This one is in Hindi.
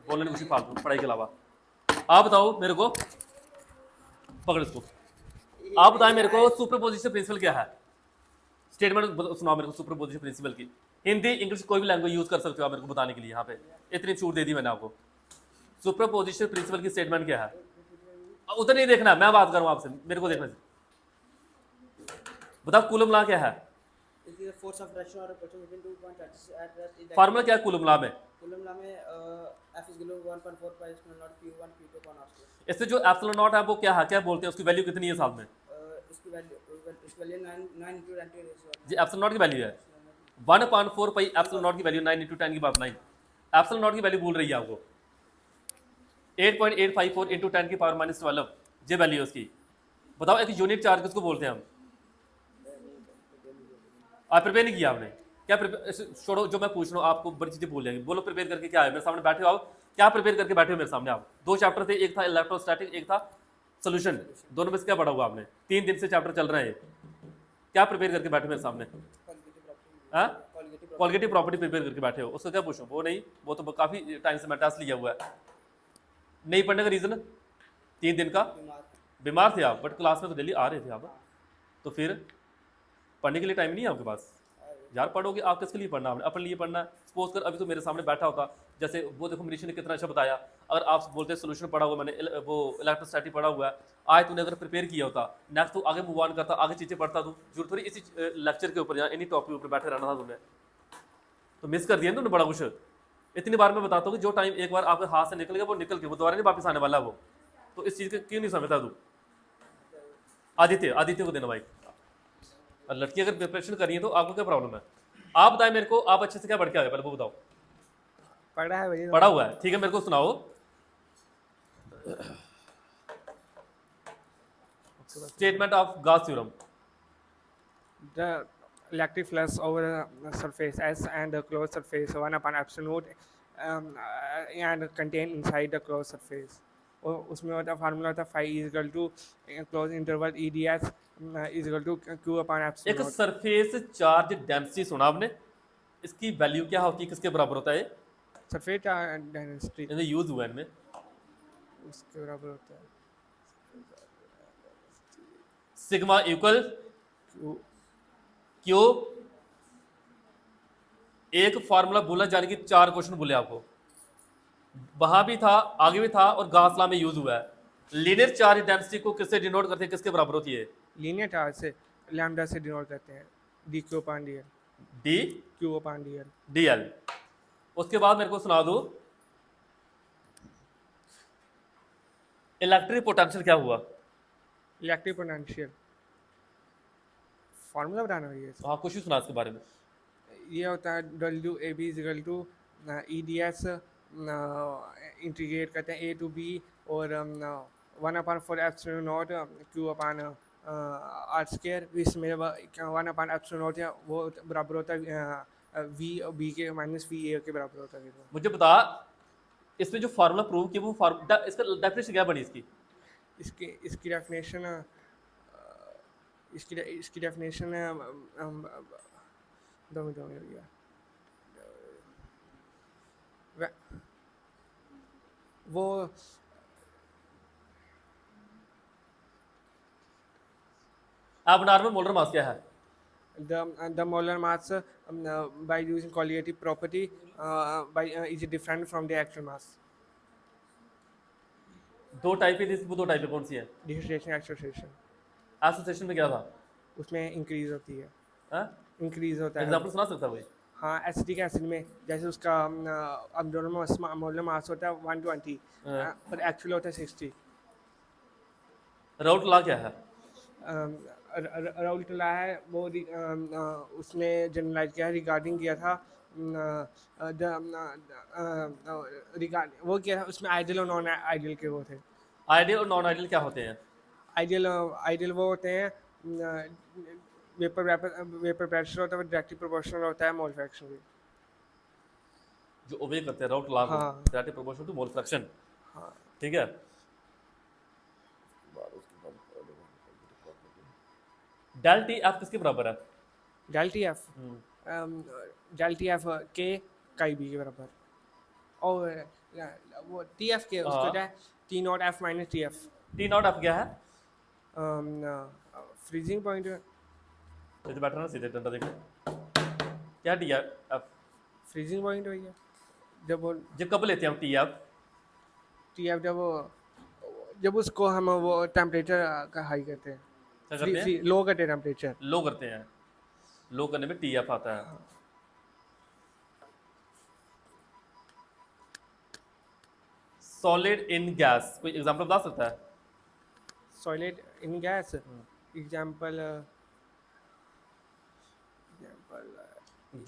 बोलने नहीं कुछ फालतू पढ़ाई के अलावा। आप बताओ मेरे को, पकड़ इसको, आप बताएं मेरे को सुपरपोजिशन प्रिंसिपल क्या है। स्टेटमेंट सुनाओ मेरे को सुपरपोजिशन प्रिंसिपल की। हिंदी इंग्लिश कोई भी लैंग्वेज यूज कर सकते हो आप मेरे को बताने के लिए। यहाँ पे इतनी छूट दे दी मैंने आपको। सुपरपोजिशन प्रिंसिपल की स्टेटमेंट क्या है, उधर नहीं देखना, मैं बात करूँ आपसे, मेरे को देखना। बताओ कूलम लॉ क्या है। फोर्स ऑफ अट्रैक्शन और repulsion between 2 points at rest is formula क्या है कूलम लॉ में। कूलम लॉ में F is equal to 1.4 pi epsilon naught Q1 Q2 upon R square। इससे जो एप्सिलॉन नॉट है वो क्या है, क्या बोलते हैं, उसकी वैल्यू कितनी है साल में। इसकी value 9 into 10 to the ratio जी एप्सिलॉन नॉट की वैल्यू है 1/4 पाई एप्सिलॉन नॉट की वैल्यू 9 into 10 की पावर 9। एप्सिलॉन नॉट की वैल्यू बोल रही है आपको 8.854 into 10 की पावर -12, ये वैल्यू है उसकी। बताओ एक यूनिट चार्ज किसको बोलते हैं हम। आप प्रिपेयर नहीं किया आपने, क्या प्रिपेयर, छोड़ो जो मैं पूछ रहा हूँ आपको बड़ी चीजें भूल जाएंगे। बोलो प्रिपेयर करके क्या है, मेरे सामने बैठे हो आप, क्या प्रिपेयर करके बैठे हो मेरे सामने आप। 2 चैप्टर थे, एक था इलेक्ट्रोस्टैटिक, एक था सोल्यूशन। दोनों में से क्या पढ़ा हुआ आपने, 3 दिन से चैप्टर चल रहे हैं, क्या प्रिपेयर करके बैठे मेरे सामने। हाँ कॉलिगेटिव प्रॉपर्टी प्रिपेयर करके बैठे हो, उसको क्या पूछो। वो नहीं, वो तो काफी टाइम से मैं टेस्ट लिया हुआ है। नहीं पढ़ने का रीजन 3 दिन का बीमार थे आप, बट क्लास में तो डेली आ रहे थे आप, तो फिर पढ़ने के लिए टाइम नहीं है आपके पास। यार पढ़ोगे आप, किसके लिए पढ़ना, आपने अपने लिए पढ़ना है। सपोज कर अभी तो मेरे सामने बैठा होता, जैसे वो देखो मनीष ने कितना अच्छा बताया, अगर आप बोलते सोल्यूशन पढ़ा हुआ मैंने, वो इलेक्ट्रोस्टैटिक पढ़ा हुआ है, आज तूने अगर प्रिपेयर किया होता, नेक्स्ट तो आगे मूव ऑन करता, आगे चीज़ें पढ़ता तू। जरूरत थोड़ी इसी लेक्चर के ऊपर या इन्हीं टॉपिक ऊपर बैठे रहना था तुमने, तो मिस कर दिया ना तुमने बड़ा कुछ। इतनी बार मैं बताता हूँ कि जो टाइम एक बार आपके हाथ से निकल गया वो निकल के वो दोबारा नहीं वापस आने वाला वो, तो इस चीज़ को क्यों नहीं समझता तू। आदित्य को देना भाई। और लड़की अगर प्रिपरेशन करी है तो आपको क्या प्रॉब्लम है। आप बताएं मेरे को, आप अच्छे से क्या पढ़ के आए पहले वो बताओ। पढ़ा है भैया, पढ़ा हुआ है, ठीक है, मेरे को सुनाओ। Statement of Gauss theorem. the electric flux over the surface S and the closed surface 1/absolute and contained inside the closed surface। और उसमें होता फार्मूला होता phi is equal to closed interval EDS is equal to Q upon एक epsilon। सरफेस चार्ज डेंसिटी सुना आपने, इसकी वैल्यू क्या होती है, किसके बराबर होता है। सरफेस डेंसिटी ये यूज हुआ है इनमें, उसके बराबर होता है सिग्मा इक्वल Q। क्यों, एक फार्मूला बोला जाने की 4 क्वेश्चन बोले आपको, वहां भी था आगे भी था और गॉस लॉ में यूज हुआ है। लीनियर चार्ज डेंसिटी को किससे डिनोट करते हैं, किसके बराबर होती है। लीनियर चार्ज से लैम्डा से डिनोट करते हैं dq upon dl D q upon dl। DL. उसके बाद मेरे को सुना दो इलेक्ट्रिक पोटेंशियल क्या हुआ। इलेक्ट्रिक पोटेंशियल फार्मूला बताना है ये। हाँ कुछ ही सुना इसके बारे में। ये होता है W A B equal to E D S integrate करते हैं ए टू बी और 1/4 epsilon not Q upon R square, इसमें 1/एप्सिलॉन नॉट है वो बराबर होता है वी बी के माइनस वी ए के बराबर होता है। मुझे बता इसमें जो फार्मूला प्रूव किया वो इसका डेफिनेशन क्या बनी इसकी। इसकी डेफिनेशन इसकी डेफिनेशन है दो मिनट भैया वो अब नॉर्मल मोलर मास क्या है। the molar mass by using colligative property is different from the actual mass। दो टाइप की थी, वो 2 टाइप कौन सी है। डिसोसिएशन एक्सेलरेशन एसोसिएशन में क्या था, उसमें इंक्रीज होती है, इंक्रीज होता है। एग्जांपल सुना सकता है। हाँ एसिटिक एसिड में जैसे उसका अब्नॉर्मल मोलर मास होता है 120 पर एक्चुअल होता है 60। राउट लॉ क्या है। राउल्ट ला है वो उसने जनरलाइज किया रिगार्डिंग किया था वो किया था उसमें आइडियल और नॉन आइडियल के वो थे। आइडियल और नॉन आइडियल क्या होते हैं। आइडियल वो होते हैं वेपर प्रेशर होता है डायरेक्टली प्रोपोर्शनल होता है मोल फ्रैक्शन भी जो ओबे करते हैं राउट लॉ को, हाँ। Directly proportional to mole fraction. हाँ ठीक है। डेल टी एफ किसके बराबर है। डेल टी एफ के काई बी के बराबर और वो TF के उसको हाँ। क्या है T not F minus TF T not F क्या है? फ्रीजिंग पॉइंट सीधे बैठ रहा ना, सीधे डंडा देखो क्या टी एफ। फ्रीजिंग पॉइंट हो गया जब वो जब कब लेते हैं हम टी एफ? TF जब उसको हम वो टेम्परेचर का हाई करते हैं क्या करते हैं? लो करते हैं टेम्परेचर लो करते हैं, लो करने में टी एफ आता है। सॉलिड इन गैस, कोई एग्जांपल बता सकता है? Solid in gas example gas